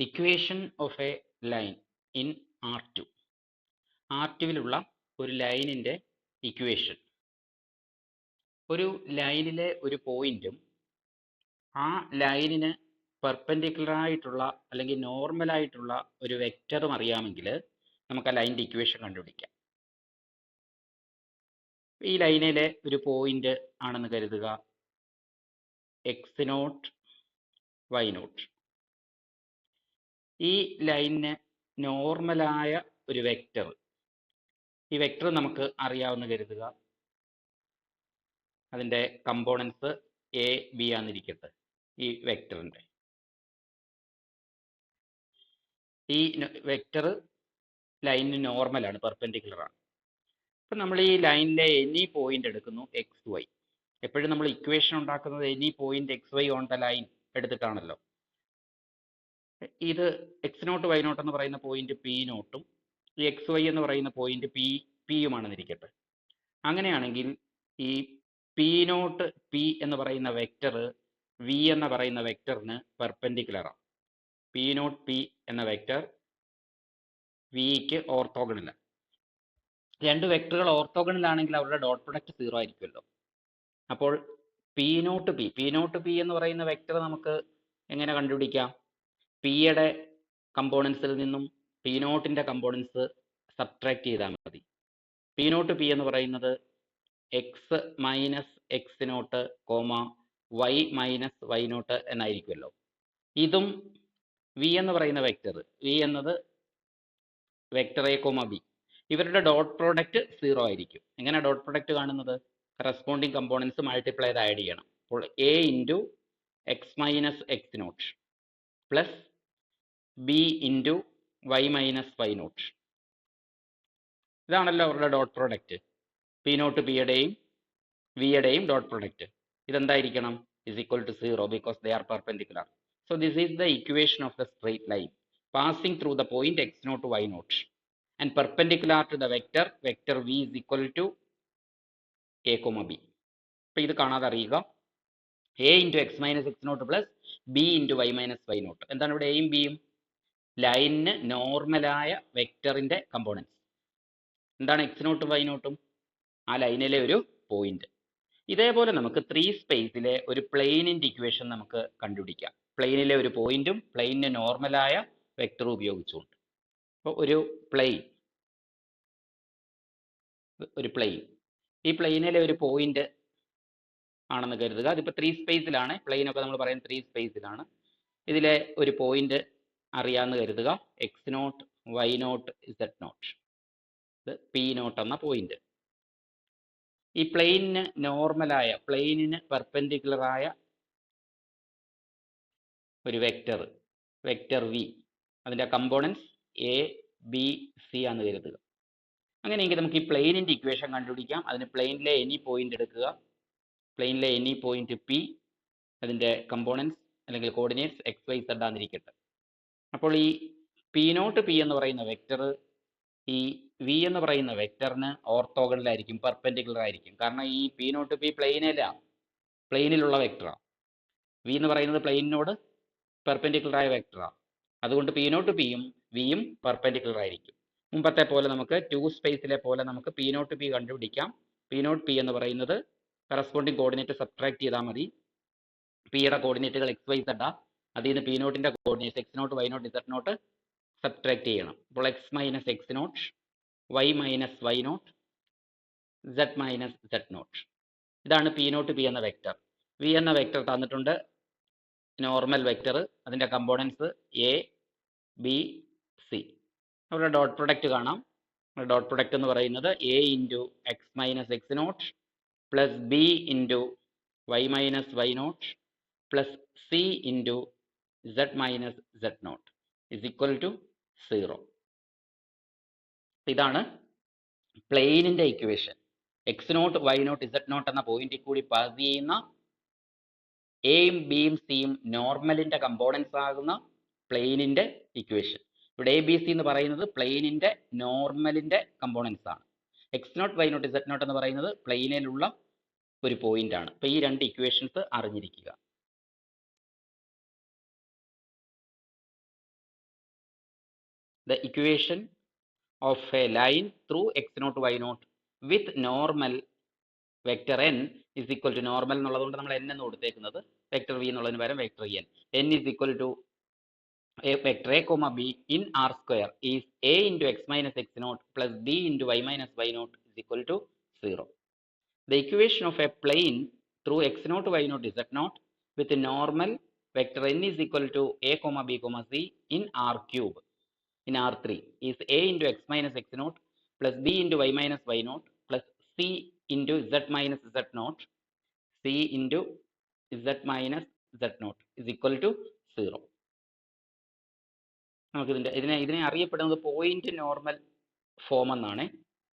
Equation of a line in R2. R2-വിലുള്ള ഒരു ലൈനിൻ്റെ equation. ഒരു ലൈനിലെ ഒരു പോയിന്റും ആ ലൈനിന് പെർപെൻഡിക്കുലറായിട്ടുള്ള അല്ലെങ്കിൽ നോർമലായിട്ടുള്ള ഒരു വെക്റ്ററും അറിയാമെങ്കിൽ നമുക്ക് ആ ലൈനിൻ്റെ ഇക്വേഷൻ കണ്ടുപിടിക്കാം. ഈ ലൈനിലെ ഒരു പോയിന്റ് ആണെന്ന് കരുതുക, x0 y0. ഈ ലൈനിന് നോർമലായ ഒരു വെക്റ്റർ, ഈ വെക്റ്റർ നമുക്ക് അറിയാവുന്ന കരുതുക, അതിൻ്റെ കമ്പോണൻസ് എ ബി ആണെന്നിരിക്കട്ടെ. ഈ വെക്റ്ററിൻ്റെ ഈ വെക്റ്റർ ലൈനിന് നോർമലാണ്, പെർപെൻഡിക്കുലറാണ്. അപ്പം നമ്മൾ ഈ ലൈനിലെ എനി പോയിന്റ് എടുക്കുന്നു, എക്സ് വൈ. എപ്പോഴും നമ്മൾ ഇക്വേഷൻ ഉണ്ടാക്കുന്നത് any point x y on the line എടുത്തിട്ടാണല്ലോ. ഇത് x0 y0 എന്ന് പറയുന്ന പോയിന്റ് പി നോട്ടും ഈ എക്സ് വൈ എന്ന് പറയുന്ന പോയിന്റ് പിയുമാണെന്നിരിക്കട്ടെ. അങ്ങനെയാണെങ്കിൽ ഈ പി നോട്ട് പി എന്ന് പറയുന്ന വെക്റ്റർ വി എന്ന് പറയുന്ന വെക്റ്ററിന് പെർപെൻഡിക്കുലറാണ്. പി നോട്ട് പി എന്ന വെക്റ്റർ വിക്ക് ഓർത്തോഗണലാണ്. രണ്ട് വെക്ടറുകൾ ഓർത്തോഗണലാണെങ്കിൽ അവരുടെ ഡോട്ട് പ്രൊഡക്റ്റ് 0 ആയിരിക്കുമല്ലോ. അപ്പോൾ പി നോട്ട് പി എന്ന് പറയുന്ന വെക്റ്റർ നമുക്ക് എങ്ങനെ കണ്ടുപിടിക്കാം? പിയുടെ കമ്പോണൻസിൽ നിന്നും പി നോട്ടിൻ്റെ കമ്പോണൻസ് സബ്ട്രാക്ട് ചെയ്താൽ മതി. പി നോട്ട് പി എന്ന് പറയുന്നത് x minus X nought comma y minus Y nought എന്നായിരിക്കുമല്ലോ. ഇതും വി എന്ന് പറയുന്ന വെക്റ്റർ, വി എന്നത് വെക്റ്റർ എ കോമ ബി, ഇവരുടെ ഡോട്ട് പ്രോഡക്റ്റ് 0 ആയിരിക്കും. എങ്ങനെ ഡോട്ട് പ്രോഡക്റ്റ് കാണുന്നത്? കറസ്പോണ്ടിങ് കമ്പോണൻസ് മൾട്ടിപ്ലൈ ചെയ്ത് ആഡ് ചെയ്യണം. അപ്പോൾ a into X minus X not plus B into Y minus Y nought. ഇതാണല്ലോ അവരുടെ ഡോട്ട് പ്രോഡക്റ്റ്. പി നോട്ട് പിയുടെയും വിയുടെയും ഡോട്ട് പ്രോഡക്റ്റ് ഇതെന്തായിരിക്കണം? Is equal to 0 because they are perpendicular. So this is the equation of the straight line passing through the point x0 y0 and perpendicular to the vector v is equal to a comma b. അപ്പോൾ ഇത് കാണാതെ അറിയുക, a into X minus X not plus B into Y minus Y naught. എന്താണ് ഇവിടെ എയും ബിയും? ലൈനിന് നോർമലായ വെക്റ്ററിൻ്റെ കമ്പോണൻസ്. എന്താണ് എക്സ് നോട്ടും വൈ നോട്ടും? ആ ലൈനിലെ ഒരു പോയിന്റ്. ഇതേപോലെ നമുക്ക് 3 സ്പേസിലെ ഒരു പ്ലെയിനിൻ്റെ ഇക്വേഷൻ നമുക്ക് കണ്ടുപിടിക്കാം. പ്ലെയിനിലെ ഒരു പോയിന്റും പ്ലെയിനിന് നോർമലായ വെക്റ്റർ ഉപയോഗിച്ചുകൊണ്ട്. അപ്പോൾ ഒരു പ്ലെയിൻ ഈ പ്ലെയിനിലെ ഒരു പോയിന്റ് ആണെന്ന് കരുതുക. അതിപ്പോൾ 3 സ്പേസിലാണ്. പ്ലെയിനൊക്കെ നമ്മൾ പറയുന്നത് 3 സ്പേസിലാണ്. ഇതിലെ ഒരു പോയിന്റ് അറിയാമെന്ന് കരുതുക, X not why not Z naught. ഇത് പി നോട്ട് എന്ന പോയിന്റ്. ഈ പ്ലെയിനിന് നോർമലായ, പ്ലെയിനിന് പെർപെൻഡിക്കുലറായ ഒരു വെക്റ്റർ വി, അതിൻ്റെ കമ്പോണൻസ് എ ബി സി ആണെന്ന് കരുതുക. അങ്ങനെയെങ്കിൽ നമുക്ക് ഈ പ്ലെയിനിൻ്റെ ഇക്വേഷൻ കണ്ടുപിടിക്കാം. അതിന് പ്ലെയിനിലെ എനി പോയിന്റ് എടുക്കുക. പ്ലെയിനിലെ എനി പോയിന്റ് പി, അതിൻ്റെ കമ്പോണൻസ് അല്ലെങ്കിൽ കോർഡിനേറ്റ്സ് എക്സ് വൈ സെഡ് ആണെന്നിരിക്കട്ടെ. അപ്പോൾ ഈ പി നോട്ട് പി എന്ന് പറയുന്ന വെക്റ്റർ ഈ വി എന്ന് പറയുന്ന വെക്റ്ററിന് ഓർത്തോഗണലായിരിക്കും, പെർപെൻഡിക്കുലർ ആയിരിക്കും. കാരണം ഈ പി നോട്ട് പി പ്ലെയിനിലുള്ള വെക്റ്ററാണ്. വി എന്ന് പറയുന്നത് പ്ലെയിനിനോട് പെർപെൻഡിക്കുലറായ വെക്റ്ററാണ്. അതുകൊണ്ട് പി നോട്ട് പിയും വിയും പെർപെൻഡിക്കുലർ ആയിരിക്കും. മുമ്പത്തെ പോലെ നമുക്ക് 2 സ്പേസിലെ പോലെ നമുക്ക് പി നോട്ട് പി കണ്ടുപിടിക്കാം. പി നോട്ട് പി എന്ന് പറയുന്നത് കറസ്പോണ്ടിങ് കോർഡിനേറ്റ് സബ്ട്രാക്ട് ചെയ്താൽ മതി. പിയുടെ കോർഡിനേറ്റുകൾ എക്സ് വൈ സെഡ് ആ, അതിൽ നിന്ന് പി നോട്ടിൻ്റെ coordinates x not why not Z nought subtract ചെയ്യണം. അപ്പോൾ x minus X not y minus Y nought z minus z nought. ഇതാണ് പി നോട്ട് പി എന്ന വെക്റ്റർ. വി എന്ന വെക്റ്റർ തന്നിട്ടുണ്ട്, നോർമൽ വെക്റ്റർ, അതിൻ്റെ കമ്പോണൻസ് എ ബി സി. അവരുടെ dot product കാണാം. ഡോട്ട് പ്രൊഡക്റ്റ് എന്ന് പറയുന്നത് a into X minus X not plus B into Y minus Y nought plus C into Z minus z nought is equal to 0. ഇതാണ് പ്ലെയിനിൻ്റെ equation. X not why not Z nought എന്ന പോയിന്റിൽ കൂടി pass ചെയ്യുന്ന എയും ബിയും സിയും നോർമലിൻ്റെ കമ്പോണൻസ് ആകുന്ന പ്ലെയിനിൻ്റെ ഇക്വേഷൻ. ഇവിടെ എ ബി സി എന്ന് പറയുന്നത് പ്ലെയിനിൻ്റെ നോർമലിൻ്റെ കമ്പോണൻസ് ആണ്. X not why not Z naught എന്ന് പറയുന്നത് പ്ലെയിനിലുള്ള ഒരു പോയിന്റ് ആണ്. അപ്പോൾ ഈ 2 ഇക്വേഷൻസ് അറിഞ്ഞിരിക്കുക. the equation of a line through x0 y0 with normal vector n is equal to normal എന്നുള്ളതുകൊണ്ട് നമ്മൾ n എന്ന് കൊടുത്തേക്കുന്നത് വെക്ടർ v എന്നുള്ളതിന് പകരം vector n is equal to a vector a comma b in r square is a into x minus x0 plus b into y minus y0 is equal to 0. The equation of a plane through x0 y0 z0 with normal vector n is equal to a comma b comma c in r cube in R3 is a into x minus x0 plus b into y minus y0 plus c into z minus z0 c into z minus z0 is equal to 0. നമുക്ക് ഇതിനെ അറിയപ്പെടുന്നത് point normal form എന്നാണ്.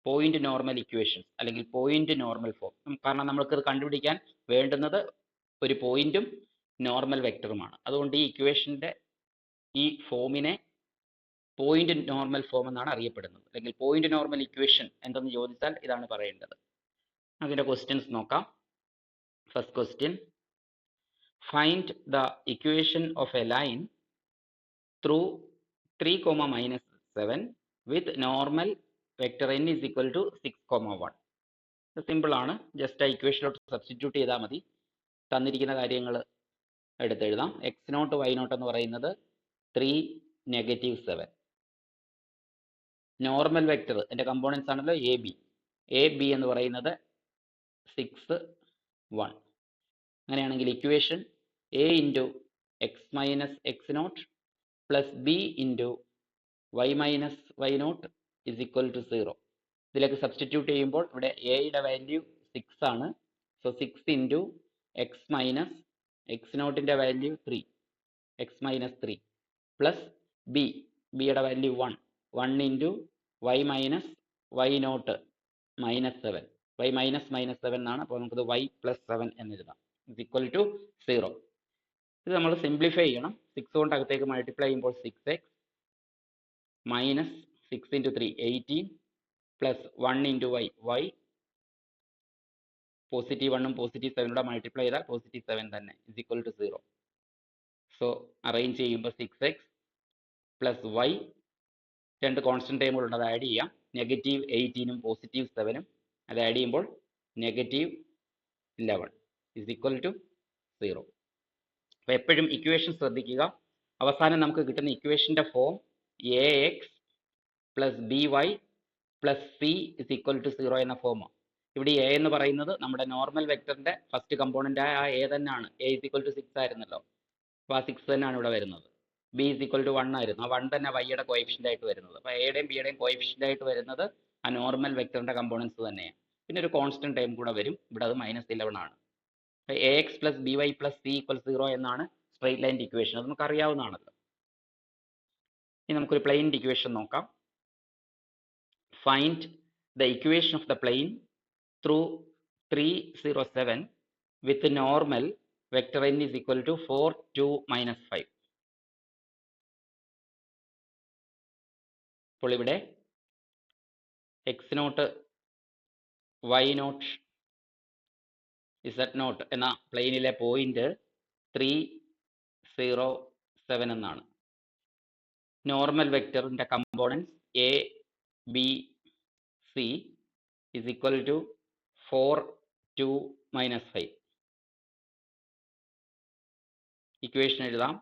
Point normal equations അല്ലെങ്കിൽ point normal form. കാരണം നമ്മൾക്ക് ഇത് കണ്ടുപിടിക്കാൻ വേണ്ടുന്നത് ഒരു പോയിന്റും നോർമൽ വെക്ടറുമാണ്. അതുകൊണ്ട് ഈ ഇക്വേഷന്റെ ഈ ഫോമിനെ പോയിന്റ് നോർമൽ ഫോം എന്നാണ് അറിയപ്പെടുന്നത്. അല്ലെങ്കിൽ പോയിന്റ് നോർമൽ ഇക്വേഷൻ എന്തെന്ന് ചോദിച്ചാൽ ഇതാണ് പറയേണ്ടത്. അതിന്റെ ക്വസ്റ്റ്യൻസ് നോക്കാം. First question, find the equation of a line through 3, -7 with normal vector n is equal to 6, 1. Simple ആണ്. ജസ്റ്റ് ആ ഇക്വേഷനിലോട്ട് സബ്സ്റ്റിറ്റ്യൂട്ട് ചെയ്താൽ മതി. തന്നിരിക്കുന്ന കാര്യങ്ങൾ എടുത്തെഴുതാം. x0 y0 എന്ന് പറയുന്നത് 3, -7. നോർമൽ വെക്ടർ എൻ്റെ കമ്പോണൻസ് ആണല്ലോ എ ബി എന്ന് പറയുന്നത് 6, 1. അങ്ങനെയാണെങ്കിൽ equation a into X minus x0 plus B into y minus y0 is equal to 0. ഇതിലേക്ക് സബ്സ്റ്റിറ്റ്യൂട്ട് ചെയ്യുമ്പോൾ ഇവിടെ എയുടെ വാല്യൂ 6 ആണ്. സോ 6 ഇൻറ്റു എക്സ് മൈനസ് x0ൻ്റെ വാല്യൂ 3, എക്സ് മൈനസ് 3 പ്ലസ് ബിയുടെ value 1 into y minus y0 -7, y minus -7 എന്നാണ്. അപ്പോൾ നമുക്കത് y പ്ലസ് 7 എന്നെഴുതാം. Is equal to 0. ഇത് നമ്മൾ സിംപ്ലിഫൈ ചെയ്യണം. 6 കൊണ്ട് അകത്തേക്ക് മൾട്ടിപ്ലൈ ചെയ്യുമ്പോൾ 6x minus 6 into 3 18 plus 1 into y positive 1ഉം പോസിറ്റീവ് 7 മൾട്ടിപ്ലൈ ചെയ്താൽ പോസിറ്റീവ് 7 തന്നെ is equal to 0. So arrange ചെയ്യുമ്പോൾ 6x പ്ലസ് y, രണ്ട് കോൺസ്റ്റന്റ് ടൈമുകളുണ്ട്, അത് ആഡ് ചെയ്യാം. നെഗറ്റീവ് 18ഉം പോസിറ്റീവ് 7ഉം അത് ആഡ് ചെയ്യുമ്പോൾ നെഗറ്റീവ് 11 ഇസ് ഈക്വൽ ടു 0. അപ്പോൾ എപ്പോഴും ഇക്വേഷൻ ശ്രദ്ധിക്കുക. അവസാനം നമുക്ക് കിട്ടുന്ന ഇക്വേഷൻ്റെ form a X plus B Y plus c is equal to 0 എന്ന ഫോമാണ്. ഇവിടെ എ എന്ന് പറയുന്നത് നമ്മുടെ നോർമൽ വെക്ടറിൻ്റെ ഫസ്റ്റ് കമ്പോണൻ്റായ ആ എ തന്നെയാണ്. എ ഇസ് ഈക്വൽ ടു 6 ആയിരുന്നല്ലോ. അപ്പോൾ ആ 6 തന്നെയാണ് ഇവിടെ വരുന്നത്. ബി ഇസ് ഈക്വൽ ടു 1 ആയിരുന്നു. ആ 1 തന്നെ വൈയുടെ കോഎഫിഷ്യൻ്റ് ആയിട്ട് വരുന്നത്. അപ്പോൾ എയുടെയും ബിയുടെയും കോഎഫിഷ്യൻ്റ് ആയിട്ട് വരുന്നത് ആ നോർമൽ വെക്ടറിൻ്റെ കമ്പോണൻസ് തന്നെയാണ്. പിന്നെ ഒരു കോൺസ്റ്റന്റ് ടൈം കൂടെ വരും. ഇവിടെ അത് -11 ആണ്. അപ്പോൾ A X plus B Y plus C equal 0 എന്നാണ് സ്ട്രെയിറ്റ് ലൈൻ ഇക്വേഷൻ. അത് നമുക്ക് അറിയാവുന്നതാണല്ലോ. ഇനി നമുക്കൊരു പ്ലെയിൻ ഇക്വേഷൻ നോക്കാം. Find the equation of the plain through 3, 0, 7 with normal vector n is equal to 4, 2, -5. അപ്പോൾ ഇവിടെ x0, y0, z0 എന്ന പ്ലെയിനിലെ പോയിന്റ് 3, 0, 7 എന്നാണ്. നോർമൽ വെക്ടറിൻ്റെ components A B c is equal to 4, 2, -5. Equation എഴുതാം.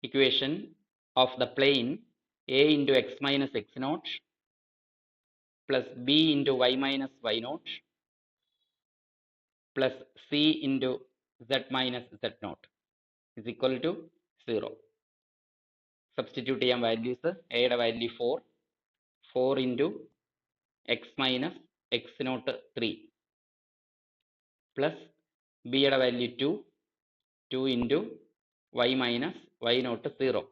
Equation of the plane a into x minus x0 plus b into y minus y0 plus c into z minus z0 is equal to 0. Substitute ചെയ്യാം values. എയുടെ value 4 into x minus x0 3 plus ബിയുടെ value 2 into y minus y0 0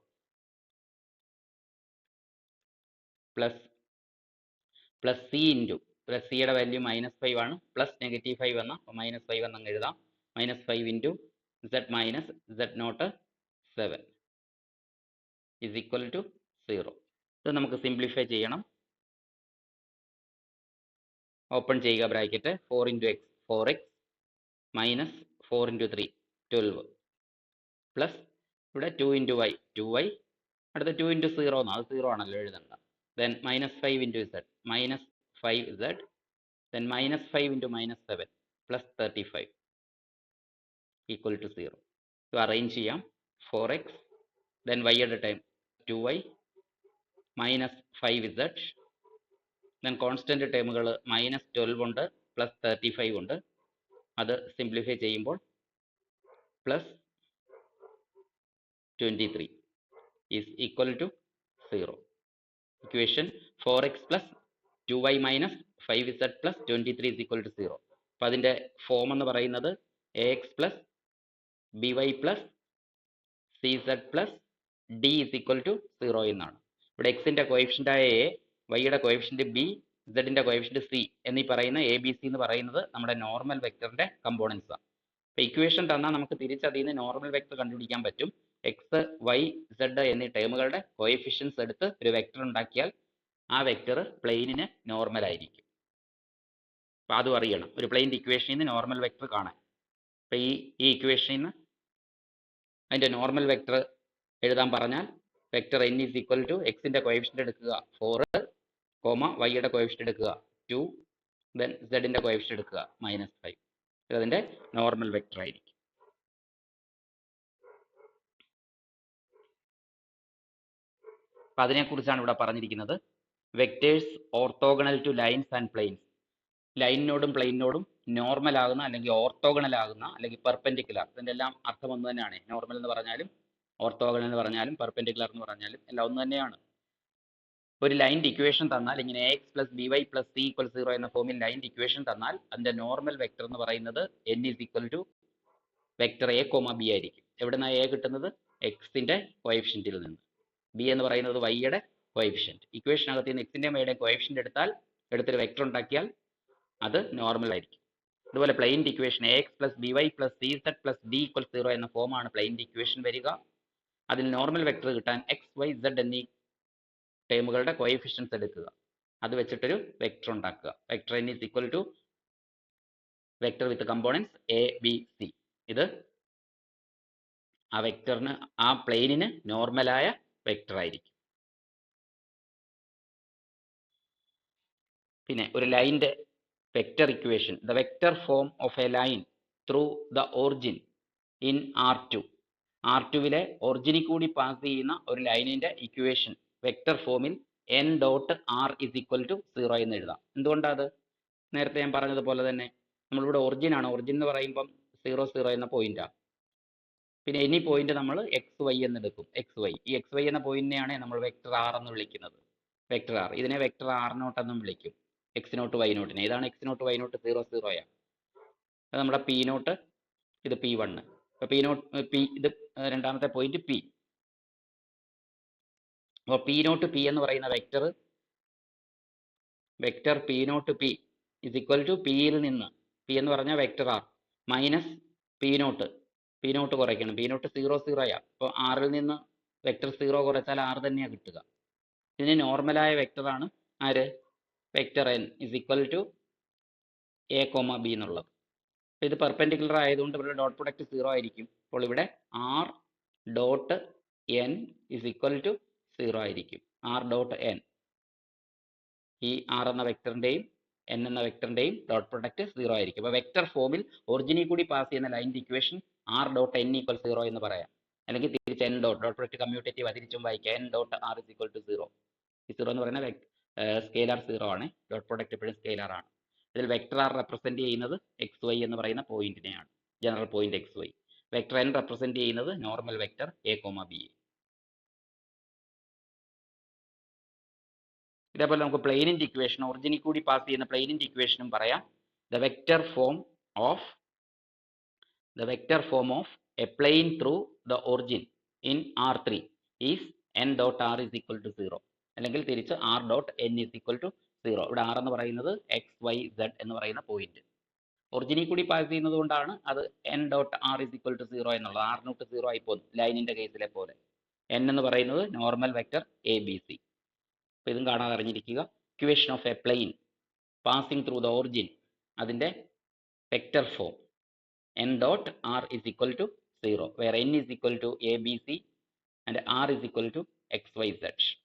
plus C into plus സിയുടെ value -5 ആണ്. Plus -5 എന്ന -5 എന്നങ്ങ് എഴുതാം. -5 into z minus z0 7 is equal to 0. ഇത് നമുക്ക് സിംപ്ലിഫൈ ചെയ്യണം. ഓപ്പൺ ചെയ്യുക bracket. 4 into X 4x minus 4 into 3 12 plus ഇവിടെ 2 ഇൻറ്റു y 2y അടുത്ത 2 ഇൻറ്റു 0 എന്നാണ്, അത് 0 ആണല്ലോ, എഴുതണ്ട. Then -5 into z, -5z, then -5 into -7 plus 35 equal to 0. ഇത് അറേഞ്ച് ചെയ്യാം. 4x, ദെൻ വൈയുടെ time 2y, -5z, then constant ടേമുകൾ -12 ഉണ്ട്, പ്ലസ് 35 ഉണ്ട്. അത് സിംപ്ലിഫൈ ചെയ്യുമ്പോൾ plus 23 is equal to 0. Equation 4x plus 2y minus 5z plus 23 is equal to 0. അപ്പം അതിൻ്റെ form എന്ന് പറയുന്നത് ax plus by plus cz plus d is equal to 0 എന്നാണ്. ഇവിടെ എക്സിൻ്റെ കോഎഫിഷ്യൻ്റായ a, വൈയുടെ കോഎഫിഷ്യൻ്റ് b, z-ൻ്റെ കോഎഫിഷ്യൻ്റ് c എന്നീ പറയുന്ന എ ബി സി എന്ന് പറയുന്നത് നമ്മുടെ നോർമൽ വെക്ടറിൻ്റെ കമ്പോണൻസ് ആണ്. അപ്പോൾ ഇക്വേഷൻ തന്നാൽ നമുക്ക് തിരിച്ചതിൽ നിന്ന് നോർമൽ വെക്ടർ കണ്ടുപിടിക്കാൻ പറ്റും. എക്സ്, വൈ, സെഡ് എന്നീ ടേമുകളുടെ കോഎഫിഷ്യൻസ് എടുത്ത് ഒരു വെക്ടർ ഉണ്ടാക്കിയാൽ ആ വെക്ടർ പ്ലെയിനിന് നോർമൽ ആയിരിക്കും. അപ്പോൾ അതും അറിയണം, ഒരു പ്ലെയിൻ്റെ ഇക്വേഷനിൽ നിന്ന് നോർമൽ വെക്ടർ കാണാൻ. അപ്പോൾ ഈ ഇക്വേഷനിൽ നിന്ന് അതിൻ്റെ നോർമൽ വെക്ടർ എഴുതാൻ പറഞ്ഞാൽ vector n is equal to എക്സിൻ്റെ കോഎഫിഷ്യൻ്റ് എടുക്കുക 4, വൈയുടെ കോഎഫിഷ്യൻ്റ് എടുക്കുക 2, ദെൻ സെഡിൻ്റെ കോഎഫിഷ്യൻ്റ് എടുക്കുക -5. ഇതതിൻ്റെ നോർമൽ വെക്ടർ ആയിരിക്കും. അപ്പം അതിനെക്കുറിച്ചാണ് ഇവിടെ പറഞ്ഞിരിക്കുന്നത്. Vectors orthogonal to lines and planes. ലൈനിനോടും പ്ലെയിനിനോടും നോർമൽ ആകുന്ന, അല്ലെങ്കിൽ ഓർത്തോഗണൽ ആകുന്ന, അല്ലെങ്കിൽ പെർപെൻഡിക്കുലർ, ഇതിൻ്റെ എല്ലാം അർത്ഥം ഒന്ന് തന്നെയാണ്. നോർമൽ എന്ന് പറഞ്ഞാലും ഓർത്തോഗണൽ എന്ന് പറഞ്ഞാലും പെർപെൻഡിക്കുലർ എന്ന് പറഞ്ഞാലും എല്ലാം ഒന്ന് തന്നെയാണ്. ഒരു ലൈൻ്റെ ഇക്വേഷൻ തന്നാൽ, ഇങ്ങനെ ax plus by plus c equal 0 എന്ന ഫോമിൽ ലൈൻ്റെ ഇക്വേഷൻ തന്നാൽ അതിൻ്റെ നോർമൽ വെക്ടർ എന്ന് പറയുന്നത് n is equal to vector a, b ആയിരിക്കും. എവിടെ നിന്നാണ് a കിട്ടുന്നത്? എക്സിൻ്റെ കോഎഫിഷ്യൻറ്റിൽ നിന്ന്. b എന്ന് പറയുന്നത് വൈയുടെ കോഎഫിഷ്യൻറ്റ്. ഇക്വേഷനകത്ത് നിന്ന് എക്സിൻ്റെയും വൈയുടെയും കോഎഫിഷ്യൻറ്റ് എടുത്തൊരു വെക്ടർ ഉണ്ടാക്കിയാൽ അത് നോർമൽ ആയിരിക്കും. അതുപോലെ പ്ലെയിൻ്റെ equation ax plus by plus cz plus d equal 0 എന്ന ഫോമാണ് പ്ലെയിൻ്റെ ഇക്വേഷൻ വരിക. അതിൽ നോർമൽ വെക്ടർ കിട്ടാൻ x, y, z എന്നീ ടേമുകളുടെ കോഎഫിഷ്യൻസ് എടുക്കുക, അത് വെച്ചിട്ടൊരു വെക്ടർ ഉണ്ടാക്കുക. Vector n is equal to vector with components a, b, c. ഇത് ആ വെക്ടറിന്, ആ പ്ലെയിനിന് നോർമലായ വെക്ടർ ആയിരിക്കും. പിന്നെ ഒരു ലൈൻ്റെ vector equation, the vector form of a line through the origin in R2. R2വിലെ ഒറിജിനിൽ കൂടി പാസ് ചെയ്യുന്ന ഒരു ലൈനിൻ്റെ ഇക്വേഷൻ വെക്ടർ ഫോമിൽ n dot r is equal to 0 എന്ന് എഴുതാം. എന്തുകൊണ്ടാണ്? നേരത്തെ ഞാൻ പറഞ്ഞതുപോലെ തന്നെ നമ്മളിവിടെ ഒറിജിൻ ആണ്. ഒറിജിൻ എന്ന് പറയുമ്പം 0, 0 എന്ന പോയിന്റാണ്. പിന്നെ ഇനി പോയിന്റ് നമ്മൾ എക്സ് വൈ എന്ന് എടുക്കും. ഈ എക്സ് വൈ എന്ന പോയിന്റിനെയാണ് നമ്മൾ വെക്ടർ ആർ എന്ന് വിളിക്കുന്നത്. വെക്ടർ ആർ, ഇതിനെ വെക്ടർ ആർ നോട്ട് എന്നും വിളിക്കും. എക്സ് നോട്ട് വൈ നോട്ടിനെ. ഇതാണ് എക്സ് നോട്ട് വൈ നോട്ട് 0, 0 ആണ്. അത് നമ്മുടെ പി നോട്ട്, ഇത് P1. അപ്പോൾ ഇത് രണ്ടാമത്തെ പോയിന്റ് പി. അപ്പോൾ പി നോട്ട് പി എന്ന് പറയുന്ന vector P not P is equal to പിയിൽ നിന്ന്, പി എന്ന് പറഞ്ഞാൽ vector R minus P naught കുറയ്ക്കണം. പി നോട്ട് 0, 0 ആണ്. അപ്പോൾ ആറിൽ നിന്ന് വെക്ടർ 0 കുറച്ചാൽ ആറ് തന്നെയാണ് കിട്ടുക. ഇതിന് നോർമലായ വെക്ടറാണ് ആര്? Vector n is equal to a, b എന്നുള്ളത്. അപ്പോൾ ഇത് പെർപെൻഡിക്കുലർ ആയതുകൊണ്ട് ഇവിടെ ഡോട്ട് പ്രൊഡക്റ്റ് 0 ആയിരിക്കും. അപ്പോൾ ഇവിടെ r dot n is equal to 0 ആയിരിക്കും. r ഡോട്ട് n, ഈ r എന്ന വെക്ടറിൻ്റെയും n എന്ന വെക്ടറിൻ്റെയും ഡോട്ട് പ്രൊഡക്റ്റ് 0 ആയിരിക്കും. അപ്പോൾ വെക്ടർ ഫോമിൽ ഒറിജിനിൽ കൂടി പാസ് ചെയ്യുന്ന ലൈൻ്റെ equation r dot n equal 0 എന്ന് പറയാം. അല്ലെങ്കിൽ തിരിച്ച് n ഡോട്ട് പ്രൊഡക്റ്റ് കമ്മ്യൂട്ടേറ്റീവ് തിരിച്ചും വായിക്കാം. n dot r is equal to 0. ഈ 0 എന്ന് പറയുന്ന സ്കെയിലാർ 0 ആണ്. ഡോട്ട് പ്രൊഡക്റ്റ് എപ്പോഴും സ്കെയിലാർ ആണ്. ഇതിൽ വെക്ടർ ആർ റെപ്രസെൻറ്റ് ചെയ്യുന്നത് എക്സ് വൈ എന്ന് പറയുന്ന പോയിന്റിനെയാണ്, general point x y. Vector n represent ചെയ്യുന്നത് നോർമൽ വെക്ടർ a, b. ഇതേപോലെ നമുക്ക് പ്ലെയിനിൻ്റെ ഇക്വേഷൻ, ഒറിജിനിൽ കൂടി പാസ് ചെയ്യുന്ന പ്ലെയിനിൻ്റെ ഇക്വേഷനും പറയാം. The vector form of a plane through the origin in R3 is n dot r is equal to 0. അല്ലെങ്കിൽ തിരിച്ച് r dot n is equal to 0. ഇവിടെ r എന്ന് പറയുന്നത് എക്സ് വൈ സെഡ് എന്ന് പറയുന്ന പോയിന്റ്. ഒറിജിനിൽ കൂടി പാസ് ചെയ്യുന്നത് കൊണ്ടാണ് അത് n dot r is equal to 0 എന്നുള്ളത്. r നോട്ട് 0 ആയി പോകുന്നു ലൈനിൻ്റെ കേസിലെ പോലെ. n എന്ന് പറയുന്നത് normal vector a B c. അപ്പോൾ ഇതും കാണാതെ അറിഞ്ഞിരിക്കുക. Equation of a plane passing through the origin, അതിൻ്റെ vector form n dot r is equal to 0, where n is equal to a, b, c and r is equal to xyz.